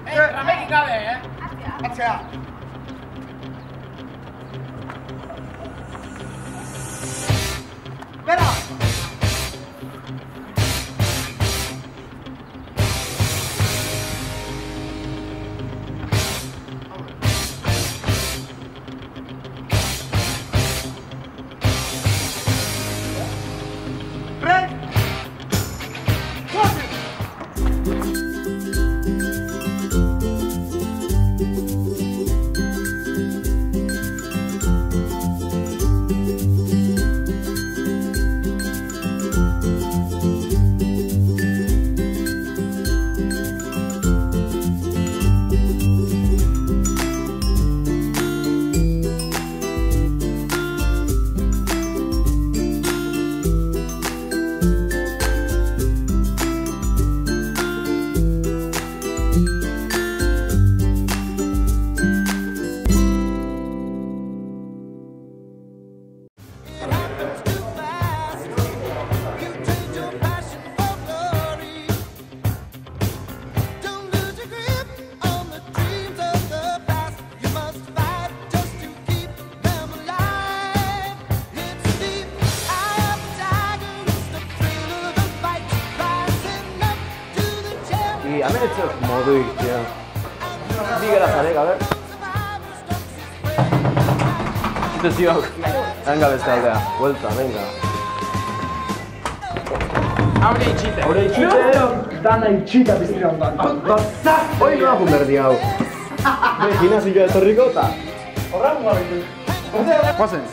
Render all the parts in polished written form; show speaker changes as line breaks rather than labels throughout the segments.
Tramekin gabe,
Atzea. Bera!
Hemen moduik, tío. Digela zarek, a ver. Zituziok. Venga beste aldea. Vuelta, venga.
Haure itxite.
Haure itxite.
Dana itxita biztira ondan.
Hoi nola junberdi hau. Gimnasioa etorriko eta...
Horren guabitu. Guazen.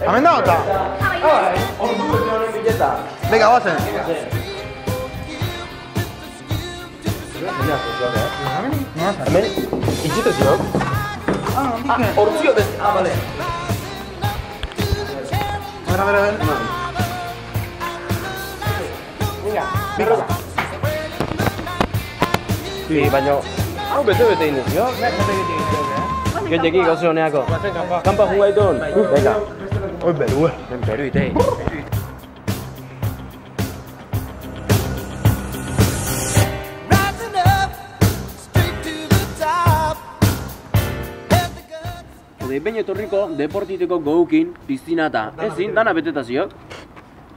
Hemen da ota?
Ordu bete honen bileta.
Venga, guazen.
Hemen, itxite ziok. Hortzio den. Bale.
A ver.
Venga, birroza. Baina, hau bete egin duzio. Gehiagik oso honeako. Kampa jugaitun. Venga.
Hoi berue.
Beru itei. Behin etorriko deportiteko goukin, piztina eta ezin, dana betetazioak.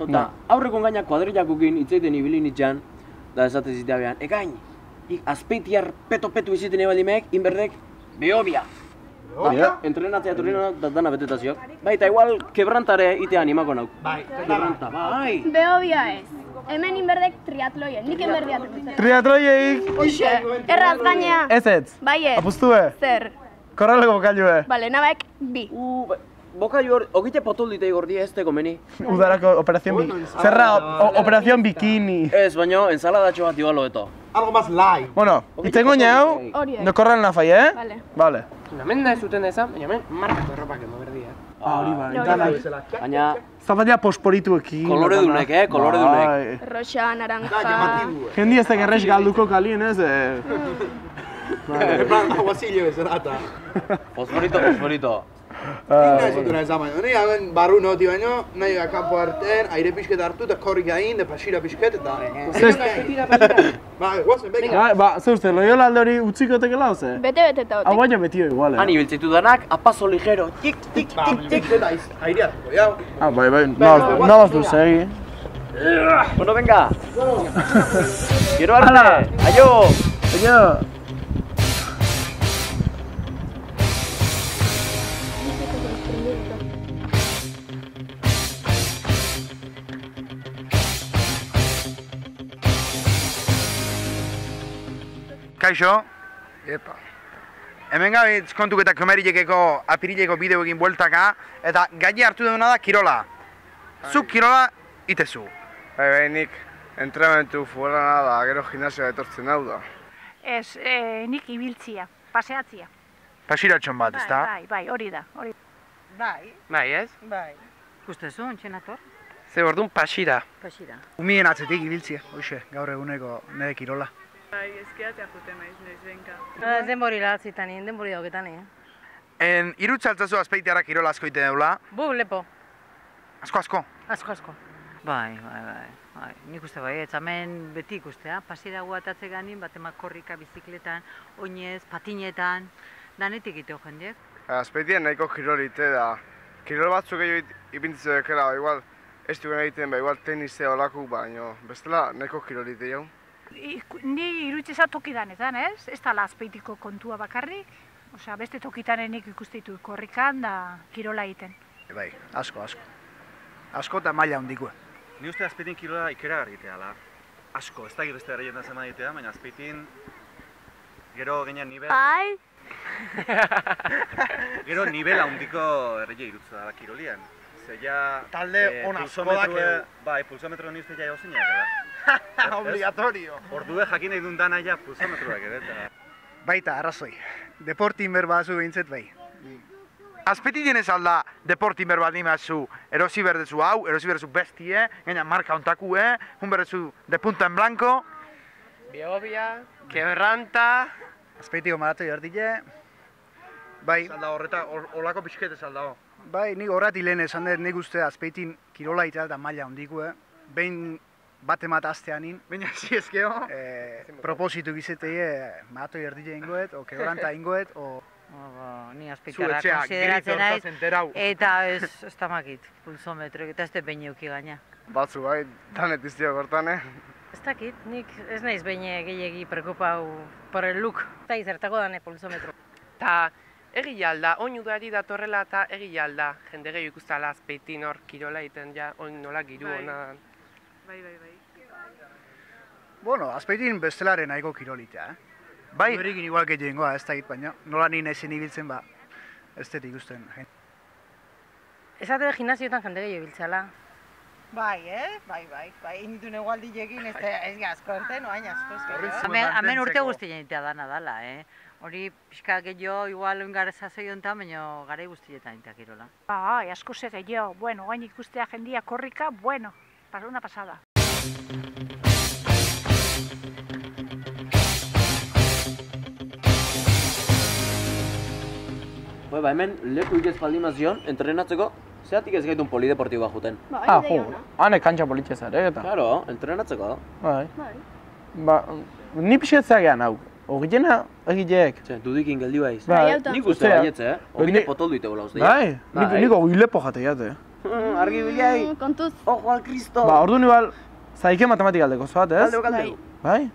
Eta aurrekon gainak kuadrillakukin itzaiten ibili nitxan, da esate zitea behan, ekain, azpeitiar peto-petu iziten ebalimek, inberdek, behobia. Entrenatzea turrino da dana betetazioak. Bai, eta igual kebrantare itea animako nauk. Kebranta, bai.
Behobia ez. Hemen inberdek triatloien, nik inberdiatzen.
Triatloieik.
Uxe, erraz gainea.
Ez.
Bai ez.
Apustue.
Zer.
Korraleko bokailue.
Bale, nabek bi.
Bokailu hor, ogite potolditei gordia ez teko meni.
Udarako operazion bikini. Zerra, operazion bikini.
Ez, baina ensaladatxo bat igual hobeto.
Algo más light. Bueno, itengo ñau, no korral na fai, eh?
Vale.
Vale.
Hemen da zuten ezan, baina hemen markako erropak emo berdi,
Hori bai,
dana.
Baina...
Zapatia posporituekin.
Koloredunek, koloredunek.
Roxa, naranja...
Jendi ez da gerrez galduko kalien, ez?
Aguasillo bezala.
Fosforito.
Nahi zutuna ez ama, nahi hagen barru noti baino, nahi kanpo artean, aire pixket hartu eta korrik gain, da pasira pixket eta... Ba, guazen, beka.
Ba, zer uste, Loyola alde hori utziko tekela, oze?
Bete eta
Hau baina betio igual,
Han ibiltzitu danak, apazo ligero, tik.
Aireatuko, jau.
Bai, no vas du segi.
Bueno, venga. Quiero arte. Aio.
Kaixo. Epa. Hemen gabitz kontuk eta komerilekeko apirileko bideo egin bueltaka, eta gaine hartu dena da kirola. Zuk kirola itezu.
Bai, nik entrenamentu fuerana da, gero gimnasioa etortzen hau da.
Ez, nik ibiltzia, paseatzia.
Pasiratxon bat, ezta?
Bai, hori da.
Bai, ez?
Bai. Kustezu, ontsenator?
Ze orduan pasira.
Pasira.
Umien atzetik ibiltzia, hoxe, gaur eguneko nire kirola.
Bai, eskiatzea juten noiz benka.
Denbori latzitan, denbori dauketan,
Irutzaltzazu azpeitiara kirola asko ite deula.
Bu, lepo.
Asko.
Asko. Bai. Nik uste bai, hemen beti ikustea, pasira guatatze ganin, bat emak korrika, bizikletan, oinez, patinetan, danetik iteo jendeak.
Azpeitien nahiko kirolite da. Kirol batzuk gehiago ipintzea dekela, igual, ez duen egiten, igual tenisea olakuk, baina bestela nahiko kirolite jau.
Ni iruditzeza toki danetan, ez? Ez da Azpeitiko kontua bakarrik. Osea, beste tokitanenik ikuste ditu korrikan da kirola egiten.
Bai, asko. Asko eta maila handikoa.
Ni uste Azpeitin kirola ikeragarri egitea, asko, ez dakit beste erreien da zema egitea, baina Azpeitin gero gainean nivel...
Bai!
Gero nivel handiko erreia irutza da kirolian. Ze ja...
Talde ona asko dakeu.
Bai, pulsometro ni uste ja egozinak, da.
Obligatorio.
Ordue jakin nahi duen dana ja pulsometroak ere, eta...
Baita, arrazoi. Deportin berbazu behintzet bai. Azpeitien ez alda deportin berbat nimazu, erosi berdezu hau, erosi berdezu bestie, gaina marka ontakue, hun berdezu de punta en blanco.
Biobia, Quebranta...
Azpeitiko maratoi erdile. Bai.
Zalda horreta, olako pixkete zalda ho.
Bai, nik horreti lehen esan dut nik uste Azpeitin kirola itea eta maila hondikue. Behin bat emat asteanin.
Baina si ezkeo.
Propositu gizetei maratoi erdile ingoet, o Quebranta ingoet, o...
Ni Azpeitarra konsideratzen naiz, eta ez tamakit, pulsometroek, eta ez dut behin euki gaina.
Batzu bai, danet iztio gortan,
Ez dakit, nik ez naiz behin gehiagi preokupau por el look, eta izertako dane pulsometro.
Ta egile alda, oin udari datorrela eta egile alda. Jende gehiago ikustala Azpeitin hor kirola egiten ja, oin nola giru hona.
Bai.
Bueno, Azpeitin bestelaren nahiko kirolitea, Bai. Berikin igual gehiengoa, ez dakit, baina nola nien ezen ibiltzen, ez dut ikusten.
Esate gimnasioetan jende gehiago ibiltzala.
Bai, bai, initun egualdilekin ez asko enten, oain asko.
Hemen urte guzti jenitea dana dala, Hori pixka gehiago, igual oingareza zeiontan, baina gara guztietan jenitea kirola.
Bai, asko ze gehiago, bueno, oain ikustea jendia korrika, bueno, una pasada.
Ba, hemen leku ikez paldimazion, entrenatzeko, zeatik ez gaitun polideportiboa juten.
Hane kantxa politxe zare, eta...
Claro, entrenatzeko.
Bai. Ba, ni pixetzea gehan hau. Ogilena egileek.
Dudikin geldi baiz.
Bai,
nik uste baietze, Ogile potoldu itego uste.
Bai, nik ogilepo jate jate.
Argi biliai.
Kontuz.
Ojo al Cristo.
Ba, ordu nibal, zaike matematikaldeko zoat, ez?
Kaldeu.
Bai?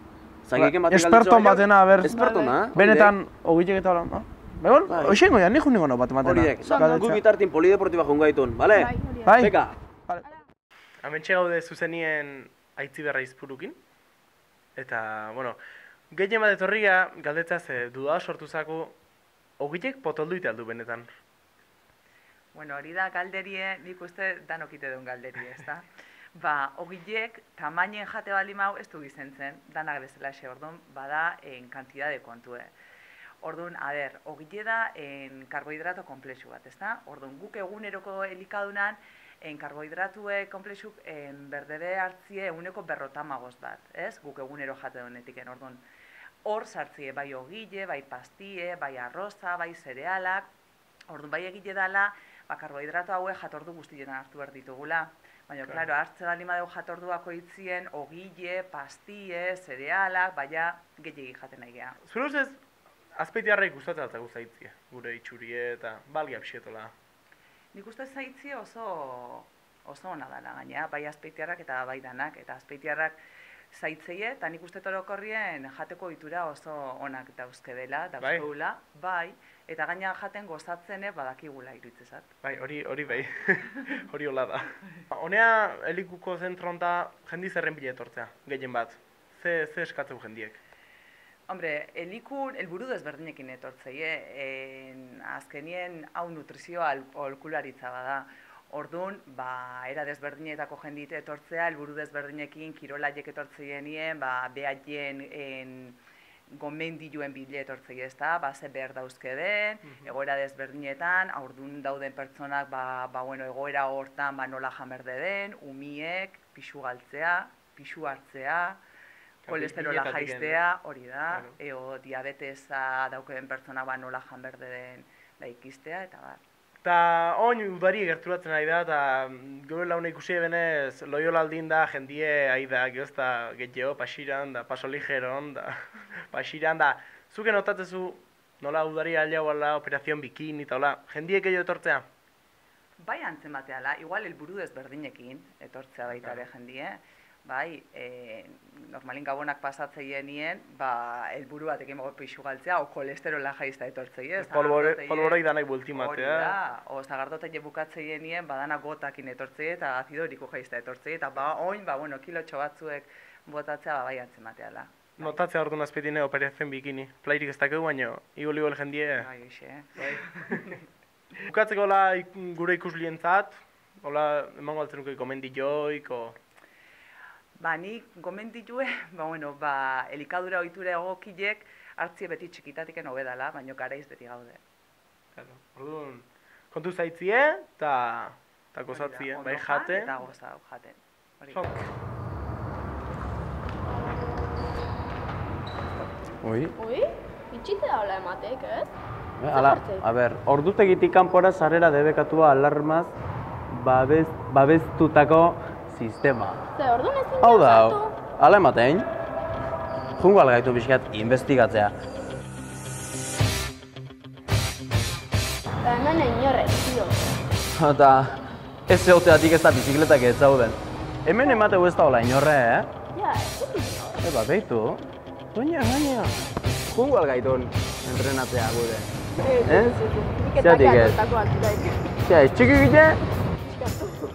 Zaike matematikaldeko
Esperton batena, ber...
Espertona?
Benetan ogilek eta hola, Begon, oixengo ya, nik ningo bat matena.
Horiek, guk bitartin polideportiba joan gaitun, bale?
Bai.
Beka.
Hementxe gaude zuzenien aitzi berra izpurukin. Eta, bueno, gehien bat etorria galdetzaz duda sortu zako ogilek potoldu ite aldu benetan.
Bueno, hori da galderie, nik uste danokite duen galderie, ezta? Ba, ogilek tamainen jate balimau ez du gizentzen, danak bezala xe, orduan, bada kantidade kontue. Orduan, ogile da karbohidrato komplexu bat, ezta? Orduan, guk eguneroko elikadunan, karbohidratue komplexuk berdebe hartzie eguneko 50 bat, ez? Guk egunero jate duenetiken, orduan. Hor sartzie bai ogile, bai pastie, bai arroza, bai zerealak, orduan, bai egile dala, karbohidrato haue jatordu guztietan hartu behar ditugula. Baina, klaro, hartze bali madeu jatorduako itzien, ogile, pastie, zerealak, baina gehiagi jaten nahi geha.
Zure ustez, Azpeitiarrek gustatzen altzagu zaitzie, gure itxurie eta balgi apxietola.
Nik uste zaitzie oso ona dela gaina, bai Azpeitiarrak eta bai danak, eta Azpeitiarrak zaitzeie, eta nik uste torokorrien jateko itura oso onak dauzke dela, dauzkeula, bai, eta gaina jaten gozatzen badakigula iruditzezat.
Bai, hori bai, hori hola da. Honea, elikuko zentron da jendi zerren bile etortzea, gehien bat, ze eskatzeu jendiek?
Hombre, elikun helburu desberdinekin etortzeie, azkenien hau nutrizioa aholkularitza bada. Orduan, era desberdinetako jendite etortzea, helburu desberdinekin kirolaiek etortzeienien, behaien gomendiluen bile etortzeie, ezta, ze behar dauzke den, egoera desberdinetan, aurdun dauden pertsonak, egoera hortan nola jamerde den, umiek, pixu galtzea, pixu hartzea, kolesterola jaistea, hori da, eo diabetesa daukeen pertsona nola jan berde den ikistea, eta bar.
Ta oin udari gerturatzen ari da, eta gure launa ikusi ebenez Loiola aldin da, jendie ari da, geozta gehiago, pasiran, da paso ligeron, da pasiran, da zuke notatzezu nola udari aliau ala, operazion bikini, eta hola, jendie gehiago etortzea?
Bai antzen bateala, igual helburu desberdinekin etortzea baita ere jendie, bai, normalin gabonak pasatzeien, ba, helburu batekin pixu galtzea, o kolesterola jaizta etortzei, ez?
Polboroi danak bultimatea.
Hori da, o zagardoteie bukatzeien, badana gotakin etortzei, eta azidoriko jaizta etortzei, eta ba, oin, ba, bueno, kilotxo batzuek botatzea, ba, bai antzen bateala.
Notatzea orduan azpetine operazen bikini. Plairik ez dakegu, baina igol jendie.
Bai, hoxe,
Bukatzeko gure ikuslientzat, hola, emango altzen nuke gomendioik, o...
Ba, nik gomenditue, elikadura ohitura egokilek hartzie beti txikitatiken hobedala, baina garaiz beti gaude.
Orduan, kontu zaitzie, eta gozatzie, bai jate.
Eta gozau, jate.
Ui, itxite daula ematek, ez?
Hala, a ber, ordutegitik kanpora sarrera debekatua alarmaz babestutako sistema.
Ze, orduan ezin
hau da, hala ematein, jungo algaitu pixkat investigatzea.
Eta hemen inorrek, tio.
Eta ez zehoteatik ez da bizikletak ez zauden. Hemen emateu ez da hola inorre,
Ja, ez dut inorre.
Eba, behitu, gaina, jungo algaitun entrenatzea gure. Zeatik ez? Zea, ez txiki gite?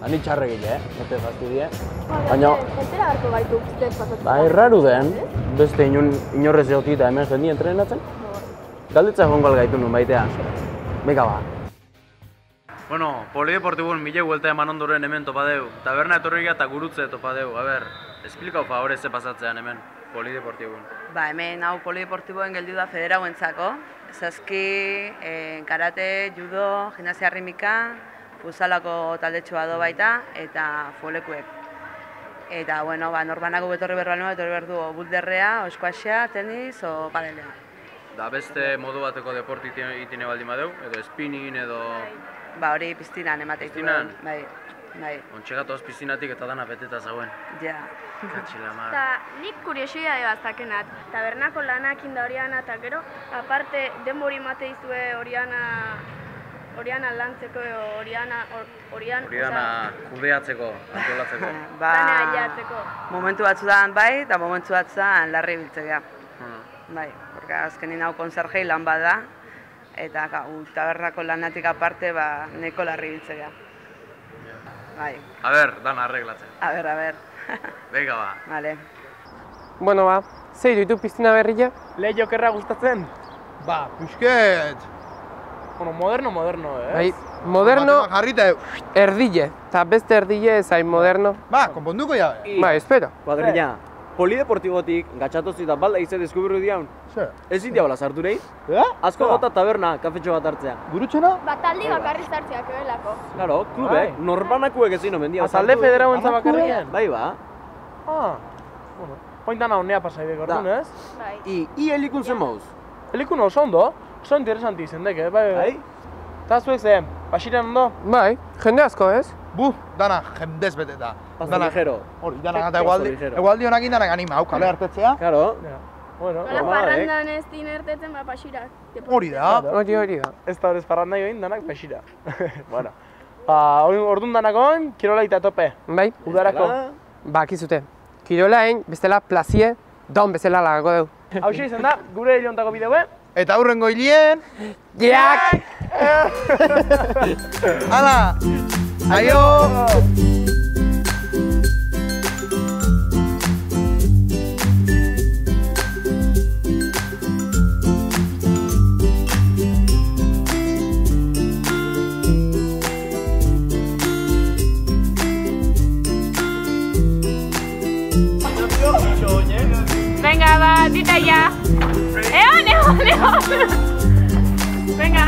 Ani txarre gite, nete fastidie. Baina...
Entera harko gaitu ustez pasatzen.
Ba, erraru den, beste inorrez egotik eta hemen jendi entrenatzen. Galdetza jongo algaitu nun baitea. Beka ba. Bueno, polideportibun mile huelta eman ondoren hemen topadeu. Taberna etorriga eta gurutze topadeu. A ber, esplikau favore ze pasatzean hemen, polideportibun.
Ba, hemen hau polideportiboen geldu da federauentzako. Zazki, karate, judo, gimnasia ritmika, futzalako taldetxoa do baita, eta folekuek. Eta, bueno, norbanako betorri berbalnoa, betorri berdu bulderrea, squashea, tenis, o padelea.
Da beste modu bateko deporti itine baldin badeu, edo spinning, edo...
Ba, hori piztinan emateik.
Piztinan?
Bai.
Ontxe gatoz piztinatik eta dana beteta zauen.
Ja.
Katxilamar.
Eta nik kuriosidade baztakenat, tabernako lanakin da Oriana eta gero, aparte denbori emate izue Oriana lantzeko,
Oriana kudeatzeko, antolatzeko.
Dana aiatzeko.
Momentu batzudan bai, eta momentu batzudan larri biltzea. Bai, porque azkenin hau konserjei lan bada, eta tabernako lanatik aparte, neko larri biltzea. Bai.
A ber, dana arreglatzen.
A ber.
Bega ba.
Vale.
Bueno ba, zei ditu piztina berria?
Lehio kerra gustatzen?
Ba, pixket.
Bueno, moderno, ez?
Bai, moderno, erdile. Eta beste erdile zain moderno.
Ba, konponduko ja.
Ba, espero.
Kuadrilla, polideportibotik gatxatozi eta balda ize deskubriru diaun.
Zer?
Ez diabala sartu nahi? Asko gota taberna, kafetxo bat hartzea.
Gurutxena?
Bataldi bakarri zartzeak ebelako.
Claro, klubek, norbanakuek ezin omen dia.
Azalde federauen zabakarrien?
Bai ba.
Bueno, pointana honea pasaidek orduan, ez?
Bai.
I helikun zen mauz?
Helikun oso ondo, oso interesanti izendek, bai. Eta zuek zen, pasiren ondo?
Bai, jende asko ez?
Dana jendez beteta.
Paso ligero.
Hori, dana gata egualdi honakin danak anima, hau kale hartetzea.
Claro.
Bueno,
Hala parrandan ez din ertetzen, pasirak.
Hori da.
Hori da.
Ez da horrez parranda join, danak pasira. Bueno. Orduan danakon, kirola eta tope.
Bai.
Udarako.
Bakizute. Kirolain, bestela plazie, don bezala lagago deu.
Hau izan da, gure hiliontako bideue.
Eta aurrengo hilien...
Jak!
Hala! Aio!
Venga, va, dita ya. Eon. Venga.